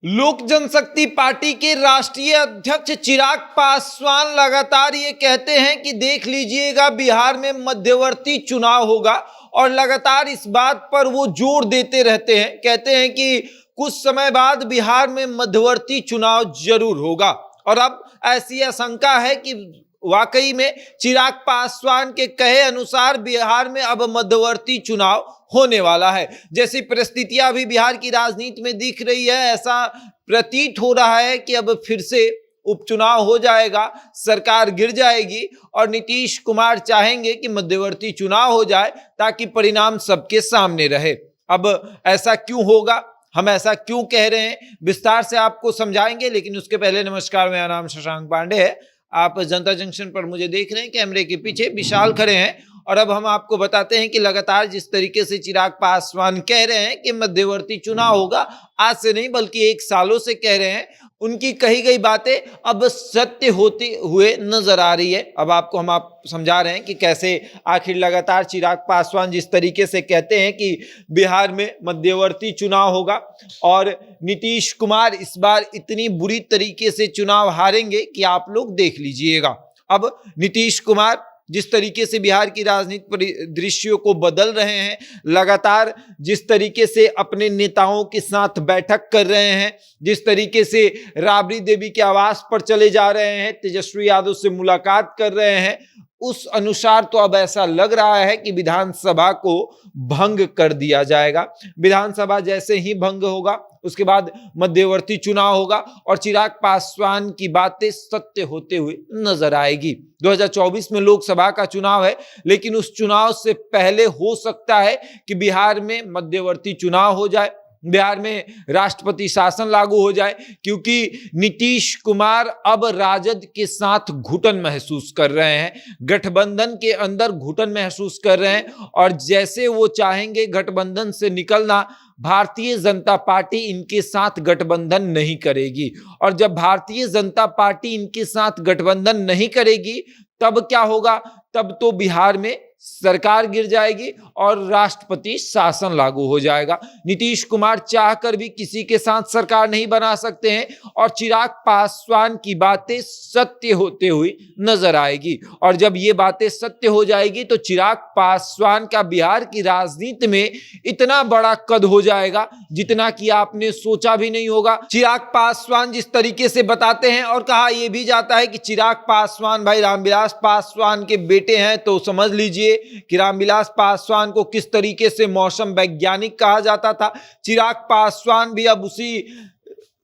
लोक जनशक्ति पार्टी के राष्ट्रीय अध्यक्ष चिराग पासवान लगातार ये कहते हैं कि देख लीजिएगा बिहार में मध्यवर्ती चुनाव होगा और लगातार इस बात पर वो जोर देते रहते हैं। कहते हैं कि कुछ समय बाद बिहार में मध्यवर्ती चुनाव जरूर होगा और अब ऐसी आशंका है कि वाकई में चिराग पासवान के कहे अनुसार बिहार में अब मध्यवर्ती चुनाव होने वाला है। जैसी परिस्थितियां अभी बिहार की राजनीति में दिख रही है, ऐसा प्रतीत हो रहा है कि अब फिर से उपचुनाव हो जाएगा, सरकार गिर जाएगी और नीतीश कुमार चाहेंगे कि मध्यवर्ती चुनाव हो जाए ताकि परिणाम सबके सामने रहे। अब ऐसा क्यों होगा, हम ऐसा क्यों कह रहे हैं, विस्तार से आपको समझाएंगे। लेकिन उसके पहले नमस्कार, मेरा नाम शशांक पांडे है। आप जनता जंक्शन पर मुझे देख रहे हैं, कैमरे के पीछे विशाल खड़े हैं और अब हम आपको बताते हैं कि लगातार जिस तरीके से चिराग पासवान कह रहे हैं कि मध्यवर्ती चुनाव होगा, आज से नहीं बल्कि 1 सालों से कह रहे हैं, उनकी कही गई बातें अब सत्य होते हुए नजर आ रही है। अब आपको हम समझा रहे हैं कि कैसे आखिर लगातार चिराग पासवान जिस तरीके से कहते हैं कि बिहार में मध्यवर्ती चुनाव होगा और नीतीश कुमार इस बार इतनी बुरी तरीके से चुनाव हारेंगे कि आप लोग देख लीजिएगा। अब नीतीश कुमार जिस तरीके से बिहार की राजनीतिक परिदृश्यों को बदल रहे हैं, लगातार जिस तरीके से अपने नेताओं के साथ बैठक कर रहे हैं, जिस तरीके से राबड़ी देवी के आवास पर चले जा रहे हैं, तेजस्वी यादव से मुलाकात कर रहे हैं, उस अनुसार तो अब ऐसा लग रहा है कि विधानसभा को भंग कर दिया जाएगा। विधानसभा जैसे ही भंग होगा उसके बाद मध्यवर्ती चुनाव होगा और चिराग पासवान की बातें सत्य होते हुए नजर आएगी। 2024 में लोकसभा का चुनाव है, लेकिन उस चुनाव से पहले हो सकता है कि बिहार में मध्यवर्ती चुनाव हो जाए, बिहार में राष्ट्रपति शासन लागू हो जाए, क्योंकि नीतीश कुमार अब राजद के साथ घुटन महसूस कर रहे हैं, गठबंधन के अंदर घुटन महसूस कर रहे हैं और जैसे वो चाहेंगे गठबंधन से निकलना, भारतीय जनता पार्टी इनके साथ गठबंधन नहीं करेगी और जब भारतीय जनता पार्टी इनके साथ गठबंधन नहीं करेगी तब क्या होगा, तब तो बिहार में सरकार गिर जाएगी और राष्ट्रपति शासन लागू हो जाएगा। नीतीश कुमार चाहकर भी किसी के साथ सरकार नहीं बना सकते हैं और चिराग पासवान की बातें सत्य होते हुए नजर आएगी और जब ये बातें सत्य हो जाएगी तो चिराग पासवान का बिहार की राजनीति में इतना बड़ा कद हो जाएगा जितना कि आपने सोचा भी नहीं होगा। चिराग पासवान जिस तरीके से बताते हैं और कहा यह भी जाता है कि चिराग पासवान भाई रामविलास पासवान के बेटे हैं, तो समझ लीजिए कि रामविलास पासवान को किस तरीके से मौसम वैज्ञानिक कहा जाता था, चिराग पासवान भी अब उसी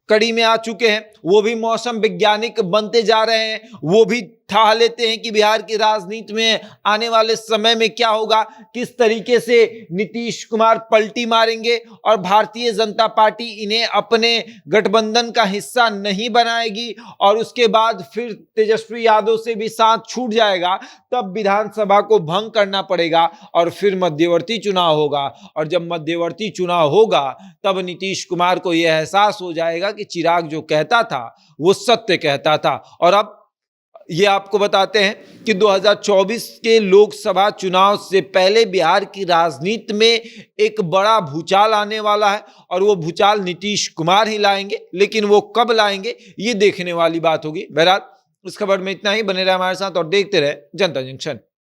कड़ी में आ चुके हैं, वो भी मौसम वैज्ञानिक बनते जा रहे हैं। वो भी ठा लेते हैं कि बिहार की राजनीति में आने वाले समय में क्या होगा, किस तरीके से नीतीश कुमार पलटी मारेंगे और भारतीय जनता पार्टी इन्हें अपने गठबंधन का हिस्सा नहीं बनाएगी और उसके बाद फिर तेजस्वी यादव से भी साथ छूट जाएगा, तब विधानसभा को भंग करना पड़ेगा और फिर मध्यवर्ती चुनाव होगा और जब मध्यवर्ती चुनाव होगा तब नीतीश कुमार को यह एहसास हो जाएगा कि चिराग जो कहता था वो सत्य कहता था। और अब ये आपको बताते हैं कि 2024 के लोकसभा चुनाव से पहले बिहार की राजनीति में एक बड़ा भूचाल आने वाला है और वो भूचाल नीतीश कुमार ही लाएंगे, लेकिन वो कब लाएंगे ये देखने वाली बात होगी। बहरहाल इस खबर में इतना ही, बने रहे हमारे साथ और देखते रहे जनता जंक्शन।